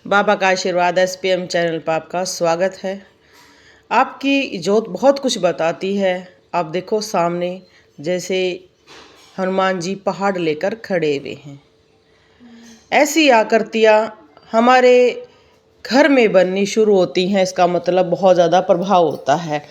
बाबा का आशीर्वाद SPM channel पर आपका स्वागत है। आपकी ज्योत बहुत कुछ बताती है। आप देखो सामने जैसे हनुमान जी पहाड़ लेकर खड़े हुए हैं। ऐसी आकृतियाँ हमारे घर में बननी शुरू होती हैं, इसका मतलब बहुत ज़्यादा प्रभाव होता है।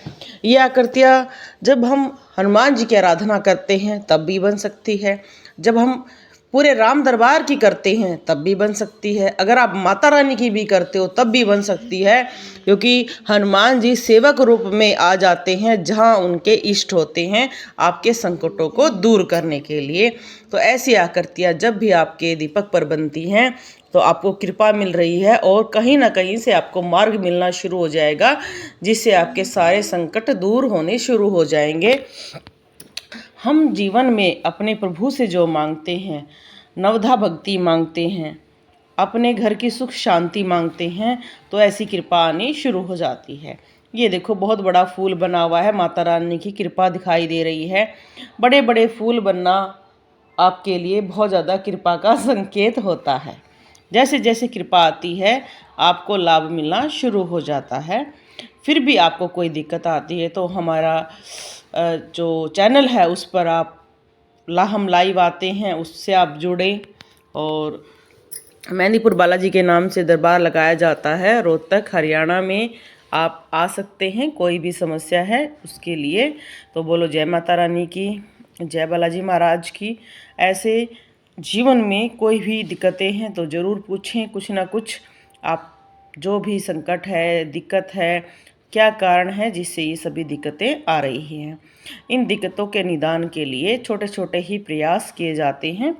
ये आकृतियाँ जब हम हनुमान जी की आराधना करते हैं तब भी बन सकती है, जब हम पूरे राम दरबार की करते हैं तब भी बन सकती है, अगर आप माता रानी की भी करते हो तब भी बन सकती है, क्योंकि हनुमान जी सेवक रूप में आ जाते हैं जहाँ उनके इष्ट होते हैं आपके संकटों को दूर करने के लिए। तो ऐसी आकृतियाँ जब भी आपके दीपक पर बनती हैं तो आपको कृपा मिल रही है और कहीं ना कहीं से आपको मार्ग मिलना शुरू हो जाएगा, जिससे आपके सारे संकट दूर होने शुरू हो जाएंगे। हम जीवन में अपने प्रभु से जो मांगते हैं, नवधा भक्ति मांगते हैं, अपने घर की सुख शांति मांगते हैं, तो ऐसी कृपा आनी शुरू हो जाती है। ये देखो बहुत बड़ा फूल बना हुआ है, माता रानी की कृपा दिखाई दे रही है। बड़े बड़े फूल बनना आपके लिए बहुत ज़्यादा कृपा का संकेत होता है। जैसे जैसे कृपा आती है आपको लाभ मिलना शुरू हो जाता है। फिर भी आपको कोई दिक्कत आती है तो हमारा जो चैनल है उस पर आप हम लाइव आते हैं, उससे आप जुड़ें। और मेहंदीपुर बालाजी के नाम से दरबार लगाया जाता है रोहतक हरियाणा में। आप आ सकते हैं, कोई भी समस्या है उसके लिए तो बोलो जय माता रानी की, जय बालाजी महाराज की। ऐसे जीवन में कोई भी दिक्कतें हैं तो ज़रूर पूछें, कुछ ना कुछ आप जो भी संकट है, दिक्कत है, क्या कारण है जिससे ये सभी दिक्कतें आ रही हैं। इन दिक्कतों के निदान के लिए छोटे छोटे ही प्रयास किए जाते हैं।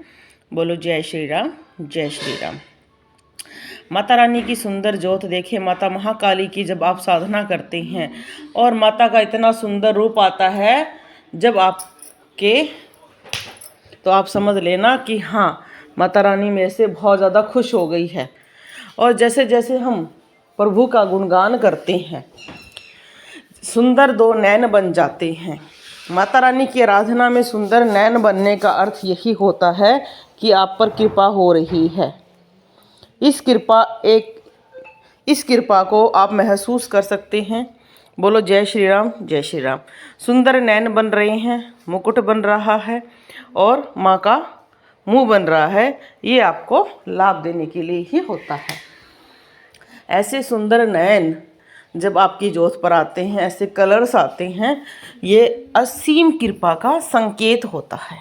बोलो जय श्री राम, जय श्री राम। माता रानी की सुंदर ज्योत देखें, माता महाकाली की जब आप साधना करते हैं और माता का इतना सुंदर रूप आता है जब आपके, तो आप समझ लेना कि हाँ माता रानी मेरे से बहुत ज़्यादा खुश हो गई है। और जैसे जैसे हम प्रभु का गुणगान करते हैं सुंदर दो नैन बन जाते हैं। माता रानी की आराधना में सुंदर नैन बनने का अर्थ यही होता है कि आप पर कृपा हो रही है। इस कृपा को आप महसूस कर सकते हैं। बोलो जय श्री राम, जय श्री राम। सुंदर नैन बन रहे हैं, मुकुट बन रहा है और माँ का मुंह बन रहा है। ये आपको लाभ देने के लिए ही होता है। ऐसे सुंदर नयन जब आपकी ज्योत पर आते हैं, ऐसे कलर्स आते हैं, ये असीम कृपा का संकेत होता है।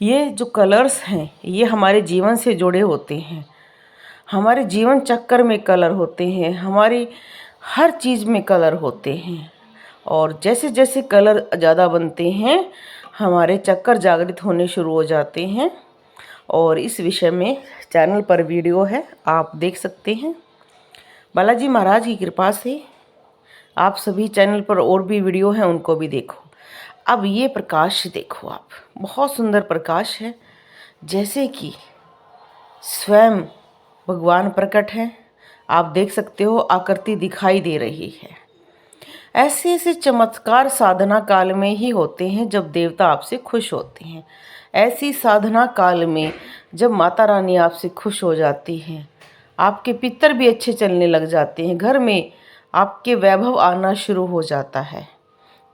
ये जो कलर्स हैं ये हमारे जीवन से जुड़े होते हैं, हमारे जीवन चक्कर में कलर होते हैं, हमारी हर चीज़ में कलर होते हैं। और जैसे जैसे कलर ज़्यादा बनते हैं हमारे चक्कर जागृत होने शुरू हो जाते हैं। और इस विषय में चैनल पर वीडियो है, आप देख सकते हैं। बालाजी महाराज की कृपा से आप सभी चैनल पर और भी वीडियो हैं, उनको भी देखो। अब ये प्रकाश देखो आप, बहुत सुंदर प्रकाश है, जैसे कि स्वयं भगवान प्रकट हैं। आप देख सकते हो आकृति दिखाई दे रही है। ऐसे ऐसे चमत्कार साधना काल में ही होते हैं जब देवता आपसे खुश होते हैं। ऐसी साधना काल में जब माता रानी आपसे खुश हो जाती हैं, आपके पितर भी अच्छे चलने लग जाते हैं, घर में आपके वैभव आना शुरू हो जाता है,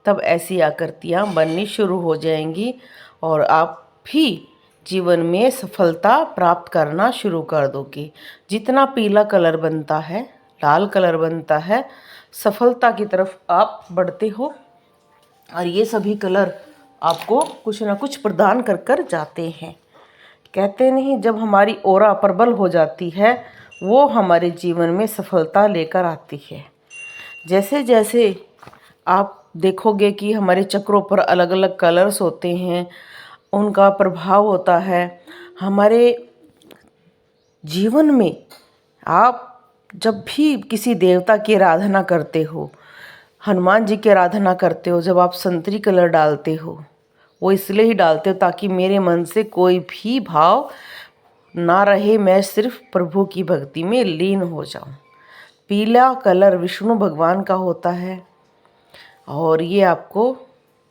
तब ऐसी आकृतियाँ बननी शुरू हो जाएंगी और आप भी जीवन में सफलता प्राप्त करना शुरू कर दोगे। जितना पीला कलर बनता है, लाल कलर बनता है, सफलता की तरफ आप बढ़ते हो। और ये सभी कलर आपको कुछ ना कुछ प्रदान कर कर जाते हैं। कहते नहीं, जब हमारी ओरा प्रबल हो जाती है वो हमारे जीवन में सफलता लेकर आती है। जैसे जैसे आप देखोगे कि हमारे चक्रों पर अलग अलग कलर्स होते हैं, उनका प्रभाव होता है हमारे जीवन में। आप जब भी किसी देवता की आराधना करते हो, हनुमान जी की आराधना करते हो, जब आप संतरी कलर डालते हो, वो इसलिए ही डालते हो ताकि मेरे मन से कोई भी भाव ना रहे, मैं सिर्फ प्रभु की भक्ति में लीन हो जाऊं। पीला कलर विष्णु भगवान का होता है और ये आपको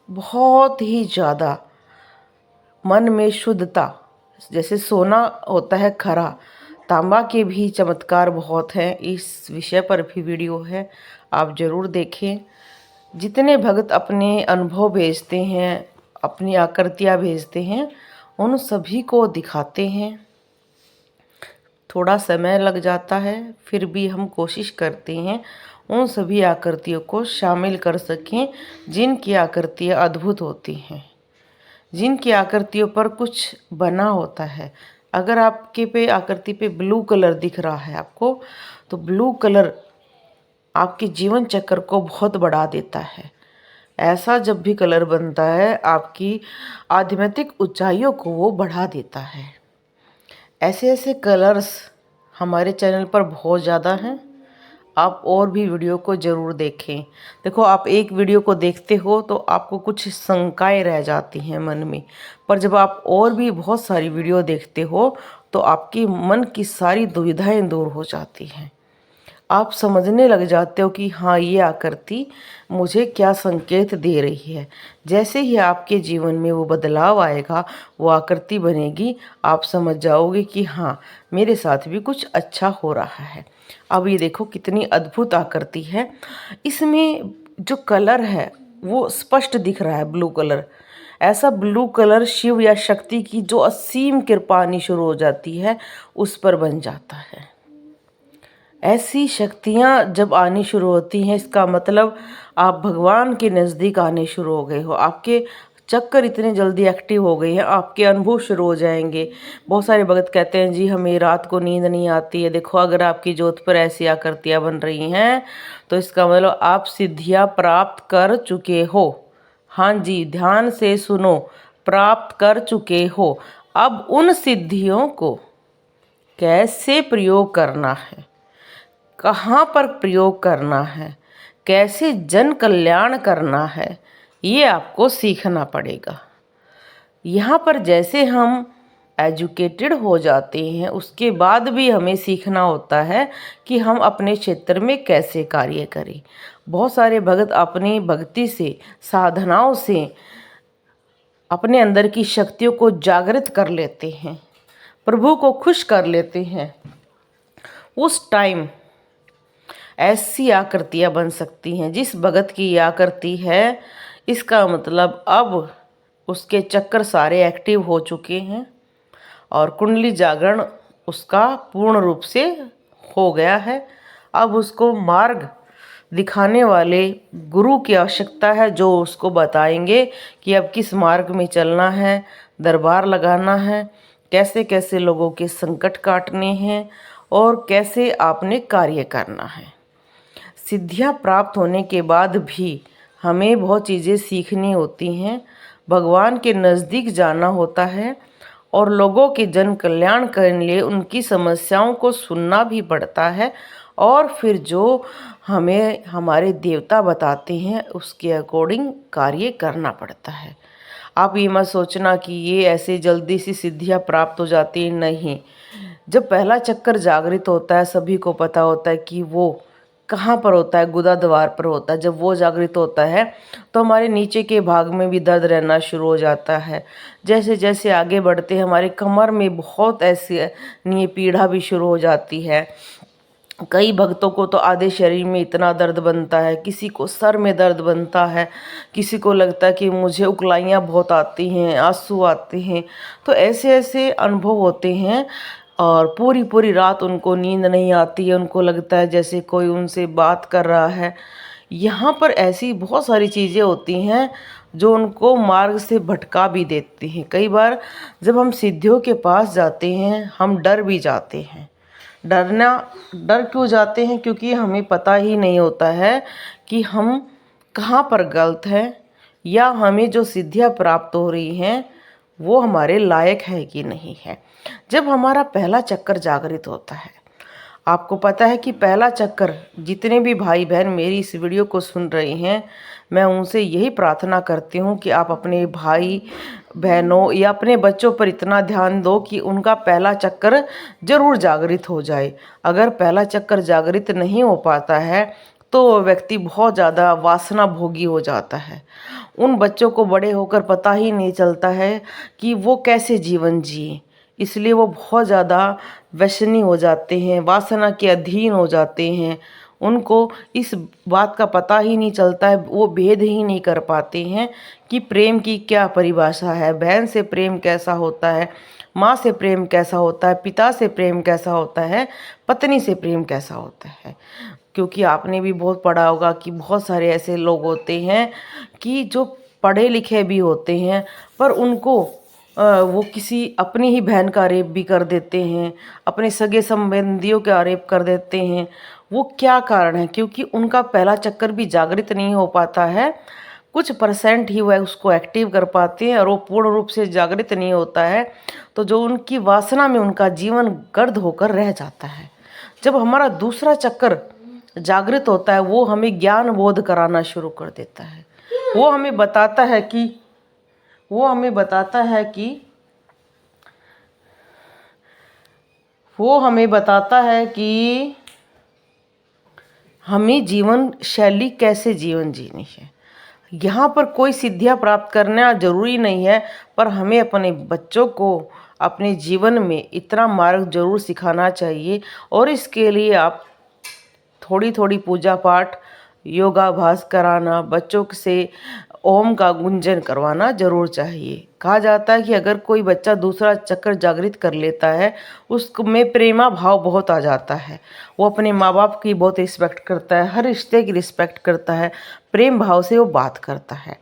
बहुत ही ज़्यादा मन में शुद्धता, जैसे सोना होता है खरा, तांबा के भी चमत्कार बहुत हैं, इस विषय पर भी वीडियो है, आप ज़रूर देखें। जितने भक्त अपने अनुभव भेजते हैं, अपनी आकृतियाँ भेजते हैं, उन सभी को दिखाते हैं। थोड़ा समय लग जाता है, फिर भी हम कोशिश करते हैं उन सभी आकृतियों को शामिल कर सकें जिनकी आकृतियाँ अद्भुत होती हैं, जिनकी आकृतियों पर कुछ बना होता है। अगर आपके पे आकृति पे ब्लू कलर दिख रहा है आपको, तो ब्लू कलर आपके जीवन चक्र को बहुत बढ़ा देता है। ऐसा जब भी कलर बनता है, आपकी आध्यात्मिक ऊंचाइयों को वो बढ़ा देता है। ऐसे ऐसे कलर्स हमारे चैनल पर बहुत ज़्यादा हैं, आप और भी वीडियो को ज़रूर देखें। देखो, आप एक वीडियो को देखते हो तो आपको कुछ शंकाएं रह जाती हैं मन में, पर जब आप और भी बहुत सारी वीडियो देखते हो तो आपकी मन की सारी दुविधाएं दूर हो जाती हैं। आप समझने लग जाते हो कि हाँ, ये आकृति मुझे क्या संकेत दे रही है। जैसे ही आपके जीवन में वो बदलाव आएगा, वो आकृति बनेगी, आप समझ जाओगे कि हाँ, मेरे साथ भी कुछ अच्छा हो रहा है। अब ये देखो कितनी अद्भुत आकृति है। इसमें जो कलर है वो स्पष्ट दिख रहा है, ब्लू कलर। ऐसा ब्लू कलर शिव या शक्ति की जो असीम कृपा आनी शुरू हो जाती है, उस पर बन जाता है। ऐसी शक्तियाँ जब आनी शुरू होती हैं, इसका मतलब आप भगवान के नज़दीक आने शुरू हो गए हो। आपके चक्कर इतने जल्दी एक्टिव हो गए हैं, आपके अनुभव शुरू हो जाएंगे। बहुत सारे भगत कहते हैं जी हमें रात को नींद नहीं आती है। देखो, अगर आपकी ज्योत पर ऐसी आकृतियाँ बन रही हैं तो इसका मतलब आप सिद्धियाँ प्राप्त कर चुके हो। हाँ जी, ध्यान से सुनो, प्राप्त कर चुके हो। अब उन सिद्धियों को कैसे प्रयोग करना है, कहाँ पर प्रयोग करना है, कैसे जन कल्याण करना है, ये आपको सीखना पड़ेगा। यहाँ पर जैसे हम एजुकेटेड हो जाते हैं, उसके बाद भी हमें सीखना होता है कि हम अपने क्षेत्र में कैसे कार्य करें। बहुत सारे भगत अपनी भक्ति से, साधनाओं से अपने अंदर की शक्तियों को जागृत कर लेते हैं, प्रभु को खुश कर लेते हैं। उस टाइम ऐसी आकृतियाँ बन सकती हैं। जिस भगत की ये आकृति है, इसका मतलब अब उसके चक्कर सारे एक्टिव हो चुके हैं और कुंडली जागरण उसका पूर्ण रूप से हो गया है। अब उसको मार्ग दिखाने वाले गुरु की आवश्यकता है, जो उसको बताएंगे कि अब किस मार्ग में चलना है, दरबार लगाना है, कैसे कैसे लोगों के संकट काटने हैं और कैसे आपने कार्य करना है। सिद्धियाँ प्राप्त होने के बाद भी हमें बहुत चीज़ें सीखनी होती हैं, भगवान के नज़दीक जाना होता है और लोगों के जन कल्याण करने के लिए उनकी समस्याओं को सुनना भी पड़ता है और फिर जो हमें हमारे देवता बताते हैं उसके अकॉर्डिंग कार्य करना पड़ता है। आप ये मत सोचना कि ये ऐसे जल्दी सी सिद्धियाँ प्राप्त हो जाती हैं, नहीं। जब पहला चक्कर जागृत होता है, सभी को पता होता है कि वो कहाँ पर होता है, गुदा द्वार पर होता है। जब वो जागृत होता है तो हमारे नीचे के भाग में भी दर्द रहना शुरू हो जाता है। जैसे जैसे आगे बढ़ते हैं, हमारे कमर में बहुत ऐसी पीड़ा भी शुरू हो जाती है। कई भक्तों को तो आधे शरीर में इतना दर्द बनता है, किसी को सर में दर्द बनता है, किसी को लगता है कि मुझे उकलाइयाँ बहुत आती हैं, आंसू आते हैं। तो ऐसे ऐसे अनुभव होते हैं और पूरी पूरी रात उनको नींद नहीं आती है, उनको लगता है जैसे कोई उनसे बात कर रहा है। यहाँ पर ऐसी बहुत सारी चीज़ें होती हैं जो उनको मार्ग से भटका भी देती हैं। कई बार जब हम सिद्धियों के पास जाते हैं, हम डर भी जाते हैं। डर क्यों जाते हैं? क्योंकि हमें पता ही नहीं होता है कि हम कहाँ पर गलत हैं या हमें जो सिद्धियाँ प्राप्त हो रही हैं वो हमारे लायक है कि नहीं है। जब हमारा पहला चक्कर जागृत होता है, आपको पता है कि पहला चक्कर, जितने भी भाई बहन मेरी इस वीडियो को सुन रहे हैं, मैं उनसे यही प्रार्थना करती हूँ कि आप अपने भाई बहनों या अपने बच्चों पर इतना ध्यान दो कि उनका पहला चक्कर जरूर जागृत हो जाए। अगर पहला चक्कर जागृत नहीं हो पाता है तो व्यक्ति बहुत ज़्यादा वासना भोगी हो जाता है। उन बच्चों को बड़े होकर पता ही नहीं चलता है कि वो कैसे जीवन जिए। इसलिए वो बहुत ज़्यादा व्यसनी हो जाते हैं, वासना के अधीन हो जाते हैं। उनको इस बात का पता ही नहीं चलता है, वो भेद ही नहीं कर पाते हैं कि प्रेम की क्या परिभाषा है, बहन से प्रेम कैसा होता है, माँ से प्रेम कैसा होता है, पिता से प्रेम कैसा होता है, पत्नी से प्रेम कैसा होता है। क्योंकि आपने भी बहुत पढ़ा होगा कि बहुत सारे ऐसे लोग होते हैं कि जो पढ़े लिखे भी होते हैं, पर उनको वो किसी अपनी ही बहन का रेप भी कर देते हैं, अपने सगे संबंधियों का रेप कर देते हैं। वो क्या कारण है? क्योंकि उनका पहला चक्कर भी जागृत नहीं हो पाता है, कुछ परसेंट ही वह उसको एक्टिव कर पाते हैं और वो पूर्ण रूप से जागृत नहीं होता है। तो जो उनकी वासना में उनका जीवन गर्द होकर रह जाता है। जब हमारा दूसरा चक्कर जागृत होता है, वो हमें ज्ञान बोध कराना शुरू कर देता है। वो हमें बताता है कि वो हमें बताता है कि वो हमें बताता है कि हमें जीवन शैली कैसे जीवन जीनी है। यहाँ पर कोई सिद्धियाँ प्राप्त करना जरूरी नहीं है, पर हमें अपने बच्चों को अपने जीवन में इतना मार्ग जरूर सिखाना चाहिए। और इसके लिए आप थोड़ी थोड़ी पूजा पाठ, योगाभ्यास कराना, बच्चों से ओम का गुंजन करवाना जरूर चाहिए। कहा जाता है कि अगर कोई बच्चा दूसरा चक्कर जागृत कर लेता है, उसमें प्रेमा भाव बहुत आ जाता है। वो अपने माँ बाप की बहुत रिस्पेक्ट करता है, हर रिश्ते की रिस्पेक्ट करता है, प्रेम भाव से वो बात करता है,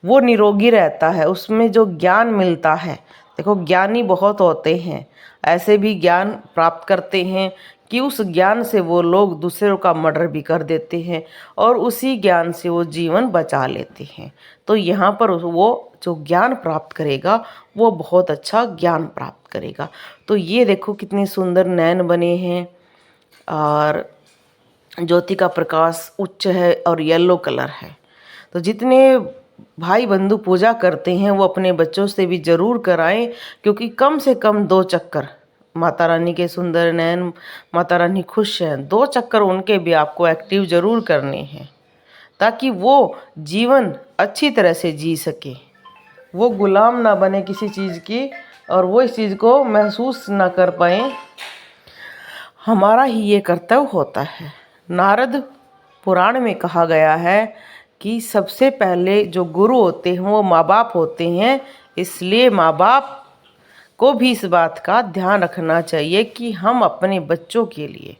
वो निरोगी रहता है, उसमें जो ज्ञान मिलता है। देखो, ज्ञानी बहुत होते हैं, ऐसे भी ज्ञान प्राप्त करते हैं कि उस ज्ञान से वो लोग दूसरों का मर्डर भी कर देते हैं और उसी ज्ञान से वो जीवन बचा लेते हैं। तो यहाँ पर वो जो ज्ञान प्राप्त करेगा वो बहुत अच्छा ज्ञान प्राप्त करेगा। तो ये देखो कितने सुंदर नयन बने हैं और ज्योति का प्रकाश उच्च है और येलो कलर है। तो जितने भाई बंधु पूजा करते हैं वो अपने बच्चों से भी जरूर कराएं, क्योंकि कम से कम 2 चक्कर, माता रानी के सुंदर नयन, माता रानी खुश हैं, 2 चक्कर उनके भी आपको एक्टिव जरूर करने हैं, ताकि वो जीवन अच्छी तरह से जी सके, वो गुलाम ना बने किसी चीज़ की और वो इस चीज़ को महसूस ना कर पाए। हमारा ही ये कर्तव्य होता है। नारद पुराण में कहा गया है कि सबसे पहले जो गुरु होते हैं वो माँ बाप होते हैं, इसलिए माँ बाप को भी इस बात का ध्यान रखना चाहिए कि हम अपने बच्चों के लिए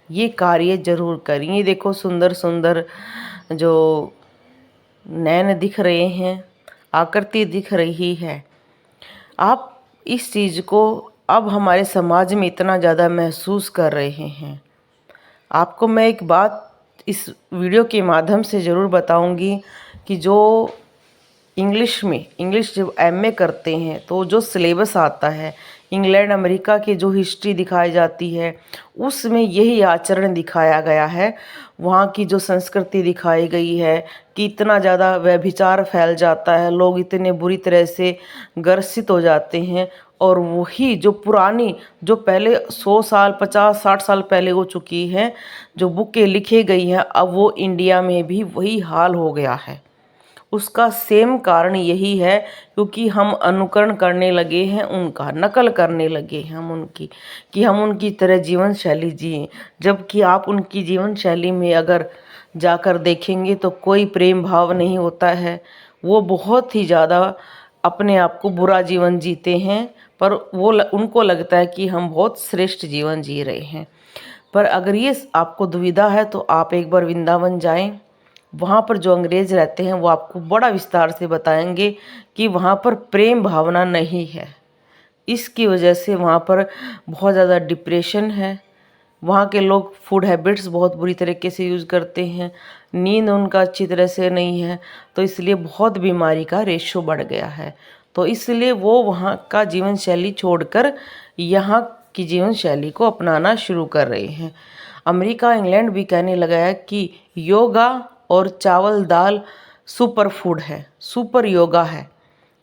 ये कार्य जरूर करें। ये देखो सुंदर सुंदर जो नैन दिख रहे हैं, आकृति दिख रही है। आप इस चीज़ को अब हमारे समाज में इतना ज़्यादा महसूस कर रहे हैं। आपको मैं एक बात इस वीडियो के माध्यम से ज़रूर बताऊंगी कि जो इंग्लिश जब एमए करते हैं तो जो सिलेबस आता है, इंग्लैंड अमेरिका की जो हिस्ट्री दिखाई जाती है, उसमें यही आचरण दिखाया गया है। वहाँ की जो संस्कृति दिखाई गई है कि इतना ज़्यादा व्यभिचार फैल जाता है, लोग इतने बुरी तरह से ग्रसित हो जाते हैं। और वही जो पुरानी, जो पहले 100 साल 50 60 साल पहले हो चुकी हैं, जो बुकें लिखी गई हैं, अब वो इंडिया में भी वही हाल हो गया है। उसका सेम कारण यही है क्योंकि हम अनुकरण करने लगे हैं, उनका नकल करने लगे हैं हम उनकी, कि हम उनकी तरह जीवन शैली जिएं। जबकि आप उनकी जीवन शैली में अगर जाकर देखेंगे तो कोई प्रेम भाव नहीं होता है। वो बहुत ही ज़्यादा अपने आप को बुरा जीवन जीते हैं, पर उनको लगता है कि हम बहुत श्रेष्ठ जीवन जी रहे हैं। पर अगर ये आपको दुविधा है तो आप एक बार वृंदावन जाएं। वहाँ पर जो अंग्रेज रहते हैं वो आपको बड़ा विस्तार से बताएंगे कि वहाँ पर प्रेम भावना नहीं है। इसकी वजह से वहाँ पर बहुत ज़्यादा डिप्रेशन है। वहाँ के लोग फूड हैबिट्स बहुत बुरी तरीके से यूज़ करते हैं, नींद उनका अच्छी तरह से नहीं है, तो इसलिए बहुत बीमारी का रेशो बढ़ गया है। तो इसलिए वो वहाँ का जीवन शैली छोड़कर यहाँ की जीवन शैली को अपनाना शुरू कर रहे हैं। अमेरिका, इंग्लैंड भी कहने लगा है कि योगा और चावल दाल सुपर फूड है, सुपर योगा है।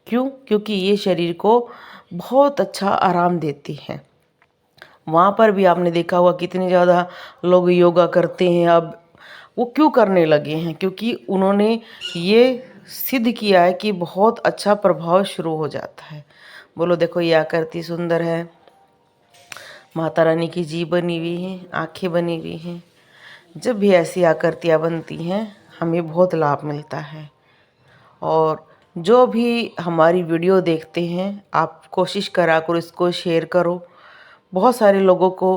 क्यों? क्योंकि ये शरीर को बहुत अच्छा आराम देती है। वहाँ पर भी आपने देखा होगा कितने ज़्यादा लोग योगा करते हैं। अब वो क्यों करने लगे हैं? क्योंकि उन्होंने ये सिद्ध किया है कि बहुत अच्छा प्रभाव शुरू हो जाता है। बोलो देखो ये आकृति सुंदर है। माता रानी की जीभ बनी हुई है, आंखें बनी हुई हैं। जब भी ऐसी आकृतियाँ बनती हैं हमें बहुत लाभ मिलता है। और जो भी हमारी वीडियो देखते हैं आप कोशिश करा करो इसको शेयर करो। बहुत सारे लोगों को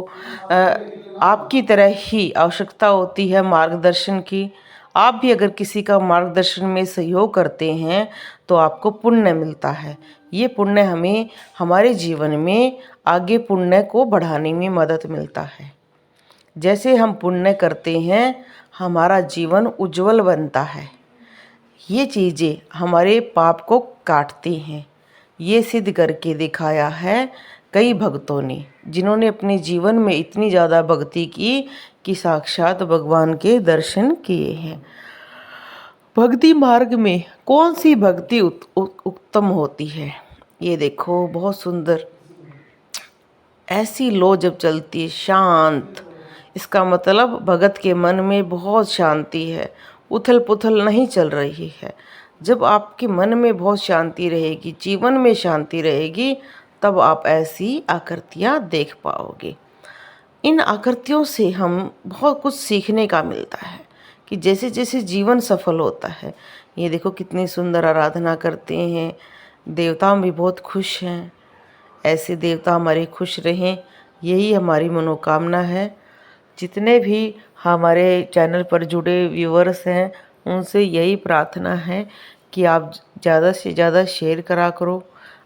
आपकी तरह ही आवश्यकता होती है मार्गदर्शन की। आप भी अगर किसी का मार्गदर्शन में सहयोग करते हैं तो आपको पुण्य मिलता है। ये पुण्य हमें हमारे जीवन में आगे पुण्य को बढ़ाने में मदद मिलता है। जैसे हम पुण्य करते हैं हमारा जीवन उज्जवल बनता है। ये चीज़ें हमारे पाप को काटती हैं। ये सिद्ध करके दिखाया है कई भक्तों ने, जिन्होंने अपने जीवन में इतनी ज़्यादा भक्ति की कि साक्षात भगवान के दर्शन किए हैं। भक्ति मार्ग में कौन सी भक्ति उत्तम होती है? ये देखो बहुत सुंदर ऐसी लो जब चलती है शांत, इसका मतलब भगत के मन में बहुत शांति है, उथल पुथल नहीं चल रही है। जब आपके मन में बहुत शांति रहेगी, जीवन में शांति रहेगी, तब आप ऐसी आकृतियाँ देख पाओगे। इन आकृतियों से हम बहुत कुछ सीखने का मिलता है कि जैसे जैसे जीवन सफल होता है। ये देखो कितनी सुंदर आराधना करते हैं, देवता भी बहुत खुश हैं। ऐसे देवता हमारे खुश रहें, यही हमारी मनोकामना है। जितने भी हमारे चैनल पर जुड़े व्यूअर्स हैं उनसे यही प्रार्थना है कि आप ज़्यादा से ज़्यादा शेयर करा करो।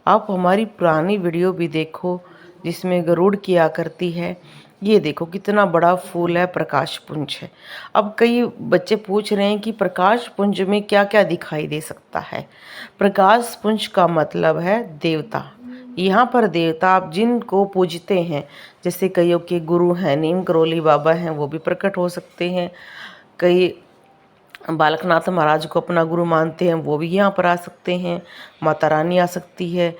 आप हमारी पुरानी वीडियो भी देखो जिसमें गरुड़ की आकृति है। ये देखो कितना बड़ा फूल है, प्रकाश पुंज है। अब कई बच्चे पूछ रहे हैं कि प्रकाश पुंज में क्या क्या दिखाई दे सकता है। प्रकाश पुंज का मतलब है देवता। यहाँ पर देवता आप जिनको पूजते हैं, जैसे कईयों के गुरु हैं, नीम करोली बाबा हैं, वो भी प्रकट हो सकते हैं। कई बालकनाथ महाराज को अपना गुरु मानते हैं, वो भी यहाँ पर आ सकते हैं। माता रानी आ सकती है।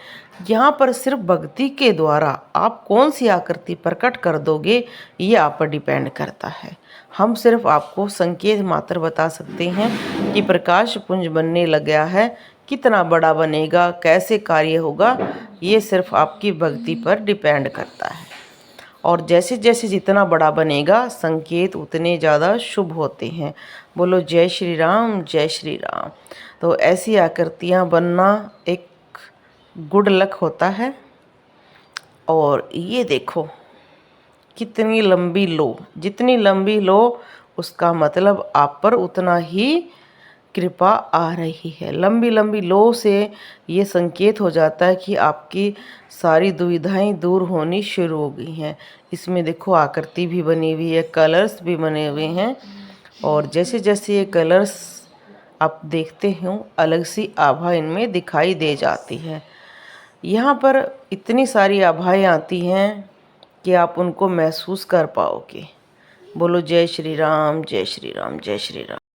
यहाँ पर सिर्फ भक्ति के द्वारा आप कौन सी आकृति प्रकट कर दोगे ये आप पर डिपेंड करता है। हम सिर्फ आपको संकेत मात्र बता सकते हैं कि प्रकाश पुंज बनने लग गया है, कितना बड़ा बनेगा, कैसे कार्य होगा, ये सिर्फ आपकी भक्ति पर डिपेंड करता है। और जैसे जैसे जितना बड़ा बनेगा संकेत उतने ज़्यादा शुभ होते हैं। बोलो जय श्री राम, जय श्री राम। तो ऐसी आकृतियाँ बनना एक गुड लक होता है। और ये देखो कितनी लंबी लो, जितनी लंबी लो उसका मतलब आप पर उतना ही कृपा आ रही है। लंबी लंबी लो से ये संकेत हो जाता है कि आपकी सारी दुविधाएं दूर होनी शुरू हो गई हैं। इसमें देखो आकृति भी बनी हुई है, कलर्स भी बने हुए हैं। और जैसे जैसे ये कलर्स आप देखते हो अलग सी आभा इनमें दिखाई दे जाती है। यहाँ पर इतनी सारी आभाएं आती हैं कि आप उनको महसूस कर पाओगे। बोलो जय श्री राम, जय श्री राम, जय श्री राम।